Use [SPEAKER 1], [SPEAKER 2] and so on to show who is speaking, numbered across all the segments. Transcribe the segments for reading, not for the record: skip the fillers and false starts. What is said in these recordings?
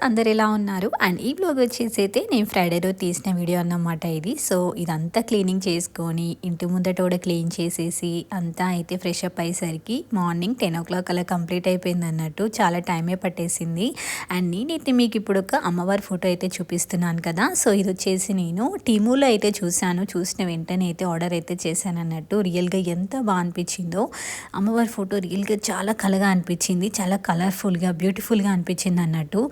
[SPEAKER 1] అందరు ఎలా ఉన్నారు? అండ్ ఈ వ్లాగ్ వచ్చేసి అయితే నేను ఫ్రైడే రోజు తీసిన వీడియో అన్నమాట ఇది. సో ఇదంతా క్లీనింగ్ చేసుకొని ఇంటి ముందట కూడా క్లీన్ చేసేసి అంతా అయితే ఫ్రెష్ అప్ అయ్యేసరికి మార్నింగ్ 10 o'clock అలా కంప్లీట్ అయిపోయింది అన్నట్టు. చాలా టైమే పట్టేసింది. అండ్ నేనైతే మీకు ఇప్పుడు ఒక అమ్మవారి ఫోటో అయితే చూపిస్తున్నాను కదా. సో ఇది వచ్చేసి నేను టీమూలో అయితే చూశాను. చూసిన వెంటనే అయితే ఆర్డర్ అయితే చేశాను అన్నట్టు. రియల్గా ఎంత బాగా అనిపించిందో అమ్మవారి ఫోటో రియల్గా చాలా కలగా అనిపించింది. చాలా కలర్ఫుల్గా బ్యూటిఫుల్గా అనిపించింది అన్నట్టు.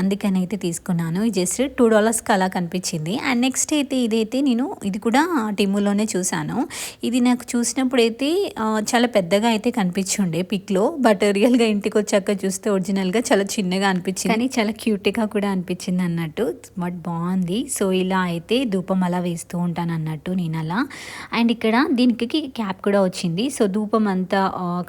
[SPEAKER 1] అందుకని అయితే తీసుకున్నాను. ఇది జస్ట్ $2 అలా కనిపించింది. అండ్ నెక్స్ట్ అయితే ఇదైతే నేను ఇది కూడా టిమ్ములోనే చూశాను. ఇది నాకు చూసినప్పుడు అయితే చాలా పెద్దగా అయితే కనిపించుండే పిక్లో. బట్ రియల్గా ఇంటికి వచ్చాక చూస్తే ఒరిజినల్గా చాలా చిన్నగా అనిపించింది, కానీ చాలా క్యూట్గా కూడా అనిపించింది అన్నట్టు. బట్ బాగుంది. సో ఇలా అయితే ధూపం అలా వేస్తూ ఉంటాను అన్నట్టు నేను అలా. అండ్ ఇక్కడ దీనికి క్యాప్ కూడా వచ్చింది. సో ధూపం అంతా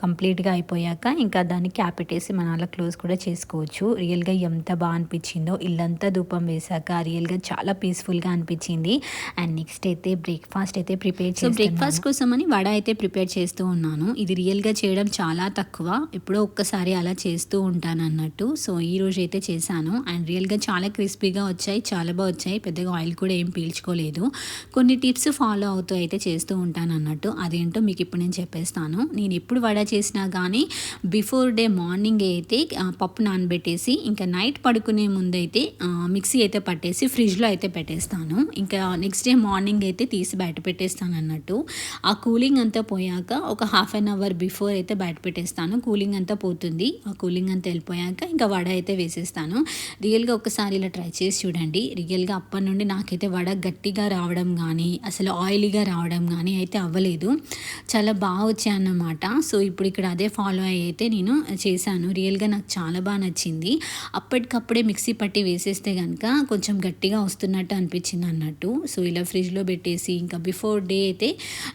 [SPEAKER 1] కంప్లీట్గా అయిపోయాక ఇంకా దాన్ని క్యాప్ పెట్టేసి మనం అలా క్లోజ్ కూడా చేసుకోవచ్చు. రియల్గా ఎంత బాగా అనిపించిందో ఇల్లంతా ధూపం వేసాక రియల్గా చాలా పీస్ఫుల్గా అనిపించింది. అండ్ నెక్స్ట్ అయితే బ్రేక్ఫాస్ట్ అయితే ప్రిపేర్ చేస్తాను. బ్రేక్ఫాస్ట్ కోసం అని వడ అయితే ప్రిపేర్ చేస్తూ ఉన్నాను. ఇది రియల్గా చేయడం చాలా తక్కువ, ఎప్పుడో ఒక్కసారి అలా చేస్తూ ఉంటాను అన్నట్టు. సో ఈ రోజు అయితే చేశాను. అండ్ రియల్గా చాలా క్రిస్పీగా వచ్చాయి, చాలా బాగా వచ్చాయి. పెద్దగా ఆయిల్ కూడా ఏం పీల్చుకోలేదు. కొన్ని టిప్స్ ఫాలో అవుతూ అయితే చేస్తూ ఉంటాను అన్నట్టు. అదేంటో మీకు ఇప్పుడు నేను చెప్పేస్తాను. నేను ఎప్పుడు వడ చేసినా కానీ బిఫోర్ డే మార్నింగ్ అయితే పప్పు నానబెట్టేసి ఇంకా నైట్ పడుకునే ముందైతే మిక్సీ అయితే పట్టేసి ఫ్రిడ్జ్లో అయితే పెట్టేస్తాను. ఇంకా నెక్స్ట్ డే మార్నింగ్ అయితే తీసి బయట పెట్టేస్తాను అన్నట్టు. ఆ కూలింగ్ అంతా పోయాక ఒక ½ బిఫోర్ అయితే బయట పెట్టేస్తాను. కూలింగ్ అంతా పోతుంది. ఆ కూలింగ్ అంతా వెళ్ళిపోయాక ఇంకా వడ అయితే వేసేస్తాను. రియల్గా ఒకసారి ఇలా ట్రై చేసి చూడండి. రియల్గా అప్పటి నుండి నాకైతే వడ గట్టిగా రావడం కానీ అసలు ఆయిలీగా రావడం కానీ అయితే అవ్వలేదు. చాలా బాగా వచ్చాయన్నమాట. సో ఇప్పుడు ఇక్కడ అదే ఫాలో అయ్యి అయితే నేను చేశాను. రియల్గా నాకు చాలా బాగా నచ్చింది. అప్పటికప్పుడే మిక్సీ పట్టి వేసేస్తే కనుక కొంచెం గట్టిగా వస్తున్నట్టు అనిపించింది అన్నట్టు. సో ఇలా ఫ్రిడ్జ్లో పెట్టేసి ఇంకా బిఫోర్ డే అయితే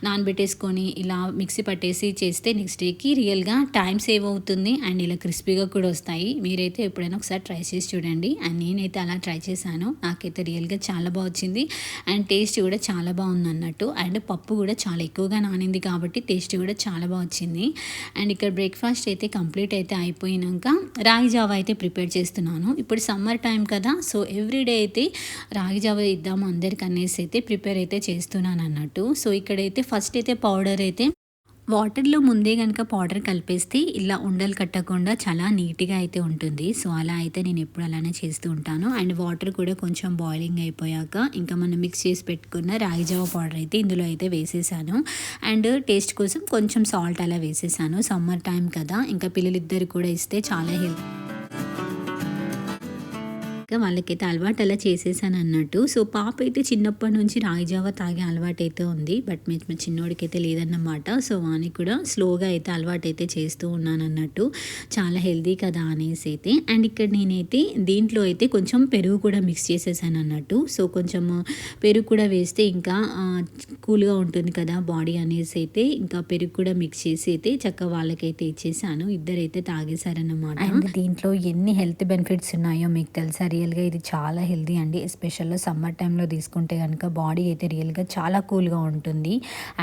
[SPEAKER 1] నానబెట్టేసుకొని ఇలా మిక్సీ పట్టేసి చేస్తే నెక్స్ట్ డేకి రియల్గా టైం సేవ్ అవుతుంది. అండ్ ఇలా క్రిస్పీగా కూడా వస్తాయి. మీరైతే ఎప్పుడైనా ఒకసారి ట్రై చేసి చూడండి. అండ్ నేనైతే అలా ట్రై చేశాను. నాకైతే రియల్గా చాలా బాగా వచ్చింది. అండ్ టేస్ట్ కూడా చాలా బాగుంది అన్నట్టు. అండ్ పప్పు కూడా చాలా ఎక్కువగా నానింది కాబట్టి టేస్ట్ కూడా చాలా బాగా వచ్చింది. అండ్ ఇక్కడ బ్రేక్ఫాస్ట్ అయితే కంప్లీట్ అయితే అయిపోయినాక రాగి జావా అయితే ప్రిపేర్ చేస్తున్నాను. ఇప్పుడు సమ్మర్ టైం కదా. సో ఎవ్రీడే అయితే రాగి జావా ఇద్దాము అందరికి అనేసి అయితే ప్రిపేర్ అయితే చేస్తున్నాను అన్నట్టు. సో ఇక్కడైతే ఫస్ట్ అయితే పౌడర్ అయితే వాటర్లో ముందే కనుక పౌడర్ కలిపేస్తే ఇలా ఉండలు కట్టకుండా చాలా నీట్గా అయితే ఉంటుంది. సో అలా అయితే నేను ఎప్పుడు అలానే చేస్తూ ఉంటాను. అండ్ వాటర్ కూడా కొంచెం బాయిలింగ్ అయిపోయాక ఇంకా మనం మిక్స్ చేసి పెట్టుకున్న రాగి జావ పౌడర్ అయితే ఇందులో అయితే వేసేసాను. అండ్ టేస్ట్ కోసం కొంచెం సాల్ట్ అలా వేసేసాను. సమ్మర్ టైం కదా, ఇంకా పిల్లలిద్దరు కూడా ఇస్తే చాలా హెల్త్ వాళ్ళకైతే అలవాటు అలా చేసేసాను అన్నట్టు. సో పాప అయితే చిన్నప్పటి నుంచి రాగి జావ తాగే అలవాటు అయితే ఉంది. బట్ మా చిన్నోడికి అయితే లేదన్నమాట. సో వానికి కూడా స్లోగా అయితే అలవాటు అయితే చేస్తూ ఉన్నాను అన్నట్టు. చాలా హెల్దీ కదా అనేసి అయితే. అండ్ ఇక్కడ నేనైతే దీంట్లో అయితే కొంచెం పెరుగు కూడా మిక్స్ చేసేసాను అన్నట్టు. సో కొంచెం పెరుగు కూడా వేస్తే ఇంకా కూల్గా ఉంటుంది కదా బాడీ అనేసి అయితే ఇంకా పెరుగు కూడా మిక్స్ చేసి అయితే చక్కగా వాళ్ళకైతే ఇచ్చేసాను. ఇద్దరైతే తాగేశారన్నమాట. అండ్ దీంట్లో ఎన్ని హెల్త్ బెనిఫిట్స్ ఉన్నాయో మీకు తెలుసా. రియల్గా ఇది చాలా హెల్దీ అండి. ఎస్పెషల్గా సమ్మర్ టైంలో తీసుకుంటే కనుక బాడీ అయితే రియల్గా చాలా కూల్గా ఉంటుంది.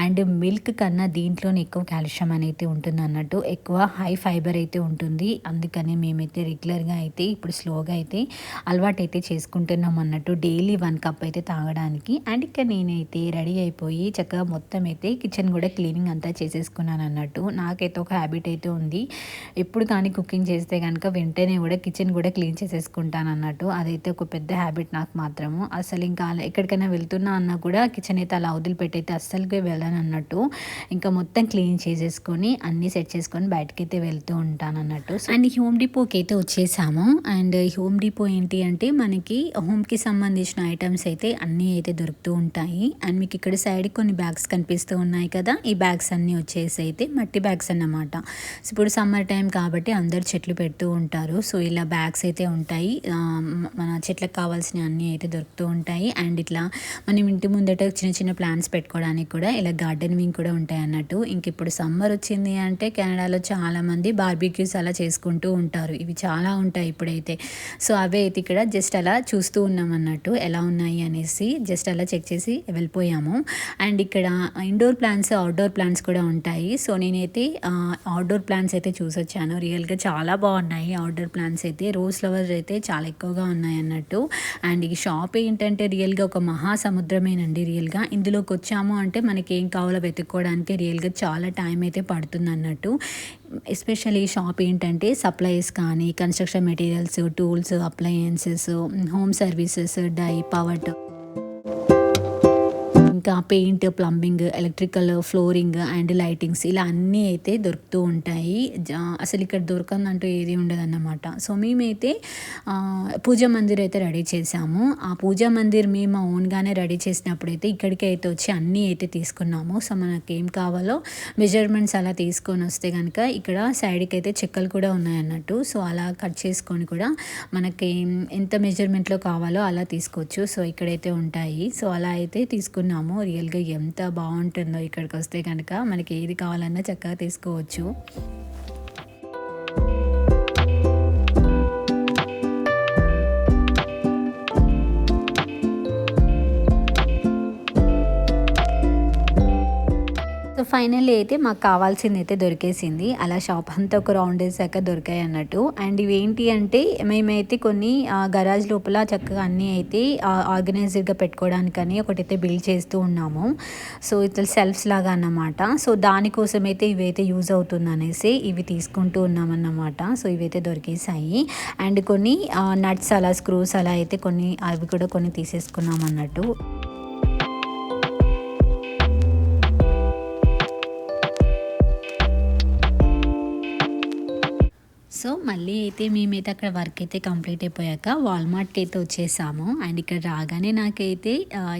[SPEAKER 1] అండ్ మిల్క్ కన్నా దీంట్లోనే ఎక్కువ కాల్షియం అనేది ఉంటుంది అన్నట్టు. ఎక్కువ హై ఫైబర్ అయితే ఉంటుంది. అందుకని మేమైతే రెగ్యులర్గా అయితే ఇప్పుడు స్లోగా అయితే అలవాటు అయితే చేసుకుంటున్నాం అన్నట్టు. డైలీ 1 కప్ అయితే తాగడానికి. అండ్ ఇక్కడ నేనైతే రెడీ అయిపోయి చక్కగా మొత్తం అయితే కిచెన్ కూడా క్లీనింగ్ అంతా చేసేసుకున్నాను అన్నట్టు. నాకైతే ఒక హ్యాబిట్ అయితే ఉంది. ఎప్పుడు కానీ కుకింగ్ చేస్తే కనుక వెంటనే కూడా కిచెన్ కూడా క్లీన్ చేసేసుకుంటాను అన్నట్టు. అదైతే ఒక పెద్ద హ్యాబిట్ నాకు మాత్రము. అసలు ఇంకా ఎక్కడికైనా వెళ్తున్నా అన్నా కూడా కిచెన్ అయితే అలా వదిలిపెట్టయితే అస్సలుగా వెళ్ళను అన్నట్టు. ఇంకా మొత్తం క్లీన్ చేసేసుకొని అన్నీ సెట్ చేసుకొని బయటకైతే వెళ్తూ ఉంటాను అన్నట్టు. అండ్ హోమ్ డిపోకి అయితే వచ్చేసాము. అండ్ హోమ్ డిపో ఏంటి అంటే మనకి హోమ్కి సంబంధించిన ఐటమ్స్ అయితే అన్నీ అయితే దొరుకుతూ ఉంటాయి. అండ్ మీకు ఇక్కడ సైడ్ కొన్ని బ్యాగ్స్ కనిపిస్తూ ఉన్నాయి కదా. ఈ బ్యాగ్స్ అన్నీ వచ్చేసి అయితే మట్టి బ్యాగ్స్ అన్నమాట. ఇప్పుడు సమ్మర్ టైం కాబట్టి అందరు చెట్లు పెడుతూ ఉంటారు. సో ఇలా బ్యాగ్స్ అయితే ఉంటాయి. మన చెట్లకు కావాల్సిన అన్నీ అయితే దొరుకుతూ ఉంటాయి. అండ్ ఇట్లా మనం ఇంటి ముందట చిన్న చిన్న ప్లాంట్స్ పెట్టుకోవడానికి కూడా ఇలా గార్డెనింగ్ కూడా ఉంటాయి అన్నట్టు. ఇంక ఇప్పుడు సమ్మర్ వచ్చింది అంటే కెనడాలో చాలామంది బార్బిక్యూస్ అలా చేసుకుంటూ ఉంటారు. ఇవి చాలా ఉంటాయి ఇప్పుడైతే. సో అవే అయితే ఇక్కడ జస్ట్ అలా చూస్తూ ఉన్నాం అన్నట్టు ఎలా ఉన్నాయి అనేసి. జస్ట్ అలా చెక్ చేసి వెళ్ళిపోయాము. అండ్ ఇక్కడ ఇండోర్ ప్లాంట్స్ అవుట్డోర్ ప్లాంట్స్ కూడా ఉంటాయి. సో నేనైతే అవుట్డోర్ ప్లాంట్స్ అయితే చూసొచ్చాను. రియల్గా చాలా బాగున్నాయి అవుట్డోర్ ప్లాంట్స్ అయితే. రోజ్ ఫ్లవర్స్ అయితే చాలా ఎక్కువగా ఎక్కువగా ఉన్నాయన్నట్టు. అండ్ ఈ షాప్ ఏంటంటే రియల్గా ఒక మహాసముద్రమేనండి. రియల్గా ఇందులోకి వచ్చాము అంటే మనకి ఏం కావాలో వెతుక్కోవడానికి రియల్గా చాలా టైం అయితే పడుతుంది అన్నట్టు. ఎస్పెషల్లీ ఈ షాప్ ఏంటంటే సప్లైస్ కానీ, construction materials, tools, appliances, home services, power, ఇంకా paint, plumbing, electrical, flooring and lightings ఇలా అన్నీ అయితే దొరుకుతూ ఉంటాయి. అసలు ఇక్కడ దొరకందంటూ ఏది ఉండదన్నమాట. సో మేమైతే పూజా మందిర్ అయితే రెడీ చేసాము. ఆ పూజా మందిర్ మేము ఓన్గానే రెడీ చేసినప్పుడైతే ఇక్కడికి అయితే వచ్చి అన్నీ అయితే తీసుకున్నాము. సో మనకి ఏం కావాలో మెజర్మెంట్స్ అలా తీసుకొని వస్తే కనుక ఇక్కడ సైడ్కి అయితే చెక్కలు కూడా ఉన్నాయన్నట్టు. సో అలా కట్ చేసుకొని కూడా మనకి ఎంత మెజర్మెంట్లో కావాలో అలా తీసుకోవచ్చు. సో ఇక్కడైతే ఉంటాయి. సో అలా అయితే తీసుకున్నాము. రియల్గా ఎంత బాగుంటుందో ఇక్కడికి వస్తే కనుక మనకి ఏది కావాలన్నా చక్కగా తీసుకోవచ్చు. సో ఫైనల్లీ అయితే మాకు కావాల్సింది అయితే దొరికేసింది. అలా షాప్ అంతా ఒక రౌండ్ వేసాక దొరికాయి అన్నట్టు. అండ్ ఇవేంటి అంటే మేమైతే కొన్ని గరాజ్ లోపల చక్కగా అన్నీ అయితే ఆర్గనైజ్డ్గా పెట్టుకోవడానికని ఒకటైతే బిల్డ్ చేస్తూ ఉన్నాము. సో ఇట్లా సెల్ఫ్స్ లాగా అన్నమాట. సో దానికోసం అయితే ఇవైతే యూజ్ అవుతుంది అనేసి ఇవి తీసుకుంటూ ఉన్నామన్నమాట. సో ఇవైతే దొరికేసాయి. అండ్ కొన్ని నట్స్ అలా, స్క్రూస్ అలా అయితే కొన్ని అవి కూడా కొన్ని తీసేసుకున్నాం అన్నట్టు. సో మళ్ళీ అయితే మేమైతే అక్కడ వర్క్ అయితే కంప్లీట్ అయిపోయాక వాల్మార్ట్కి అయితే వచ్చేసాము. అండ్ ఇక్కడ రాగానే నాకైతే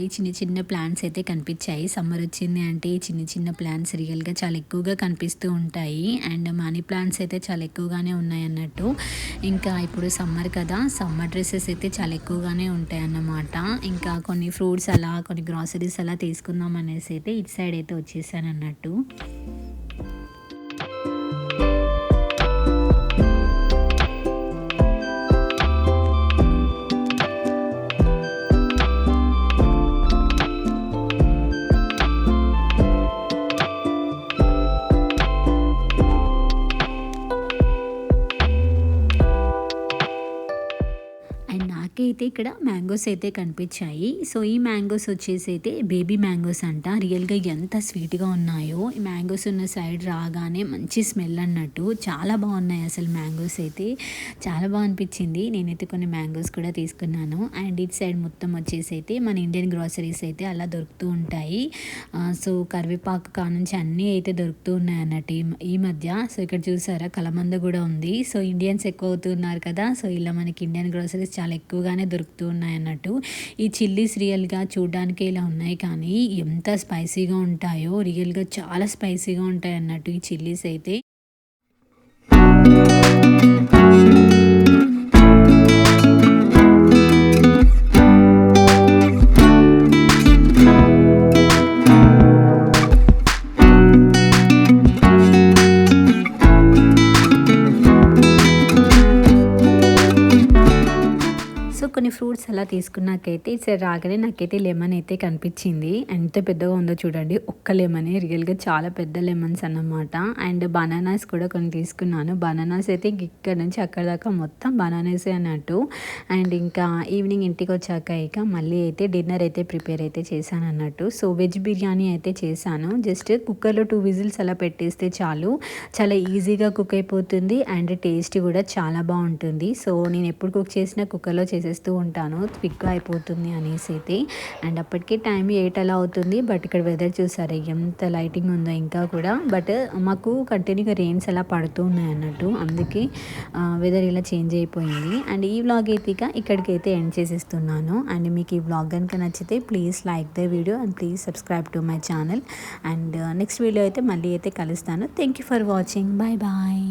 [SPEAKER 1] ఈ చిన్న చిన్న ప్లాంట్స్ అయితే కనిపించాయి. సమ్మర్ వచ్చింది అంటే ఈ చిన్న చిన్న ప్లాంట్స్ రియల్గా చాలా ఎక్కువగా కనిపిస్తూ ఉంటాయి. అండ్ మనీ ప్లాంట్స్ అయితే చాలా ఎక్కువగానే ఉన్నాయి అన్నట్టు. ఇంకా ఇప్పుడు సమ్మర్ కదా, సమ్మర్ డ్రెస్సెస్ అయితే చాలా ఎక్కువగానే ఉంటాయి అన్నమాట. ఇంకా కొన్ని ఫ్రూట్స్ అలా, కొన్ని గ్రాసరీస్ అలా తీసుకుందాం అనేసి అయితే ఇటు సైడ్ అయితే వచ్చేసాను అన్నట్టు. అయితే ఇక్కడ మ్యాంగోస్ అయితే కనిపించాయి. సో ఈ మ్యాంగోస్ వచ్చేసి అయితే బేబీ మ్యాంగోస్ అంట. రియల్గా ఎంత స్వీట్గా ఉన్నాయో. ఈ మ్యాంగోస్ ఉన్న సైడ్ రాగానే మంచి స్మెల్ అన్నట్టు. చాలా బాగున్నాయి అసలు మ్యాంగోస్ అయితే. చాలా బాగా అనిపించింది. నేనైతే కొన్ని మ్యాంగోస్ కూడా తీసుకున్నాను. అండ్ ఇటు సైడ్ మొత్తం వచ్చేసి అయితే మన ఇండియన్ గ్రాసరీస్ అయితే అలా దొరుకుతూ ఉంటాయి. సో కరివేపాకు కానుంచి అన్నీ అయితే దొరుకుతూ ఉన్నాయి అన్నట్టు ఈ మధ్య. సో ఇక్కడ చూసారా కలమంద కూడా ఉంది. సో ఇండియన్స్ ఎక్కువ అవుతున్నారు కదా. సో ఇలా మనకి ఇండియన్ గ్రాసరీస్ చాలా ఎక్కువగానే దొరుకుతూ ఉన్నాయి అన్నట్టు. ఈ చిల్లీస్ రియల్గా చూడడానికి ఇలా ఉన్నాయి కానీ ఎంత స్పైసీగా ఉంటాయో. రియల్గా చాలా స్పైసీగా ఉంటాయి అన్నట్టు ఈ చిల్లీస్ అయితే. కొన్ని ఫ్రూట్స్ అలా తీసుకున్నాకైతే సరే రాగానే నాకైతే లెమన్ అయితే కనిపించింది. ఎంత పెద్దగా ఉందో చూడండి. ఒక్క లెమనే రియల్గా చాలా పెద్ద లెమన్స్ అన్నమాట. అండ్ బనానాస్ కూడా కొన్ని తీసుకున్నాను. బనానాస్ అయితే ఇక్కడ నుంచి అక్కడ దాకా మొత్తం బనానాసే అన్నట్టు. అండ్ ఇంకా ఈవినింగ్ ఇంటికి వచ్చాక ఇక మళ్ళీ అయితే డిన్నర్ అయితే ప్రిపేర్ అయితే చేశాను అన్నట్టు. సో వెజ్ బిర్యానీ అయితే చేశాను. జస్ట్ కుక్కర్లో 2 విజిల్స్ అలా పెట్టేస్తే చాలు. చాలా ఈజీగా కుక్ అయిపోతుంది అండ్ టేస్ట్ కూడా చాలా బాగుంటుంది. సో నేను ఎప్పుడు కుక్ చేసినా కుక్కర్లో చేసేస్తూ ఉంటాను, క్విక్గా అయిపోతుంది అనేసి అయితే. అండ్ అప్పటికే టైం 8 అలా అవుతుంది. బట్ ఇక్కడ వెదర్ చూసారా ఎంత లైటింగ్ ఉందో ఇంకా కూడా. బట్ మాకు కంటిన్యూగా రెయిన్స్ అలా పడుతూ ఉన్నాయి అన్నట్టు. అందుకే వెదర్ ఇలా చేంజ్ అయిపోయింది. అండ్ ఈ వ్లాగ్ అయితే ఇక ఇక్కడికైతే ఎండ్ చేసేస్తున్నాను. అండ్ మీకు ఈ వ్లాగ్ కనుక నచ్చితే please like the video and please subscribe to my channel. And next video అయితే మళ్ళీ అయితే కలుస్తాను. Thank you for watching. Bye bye.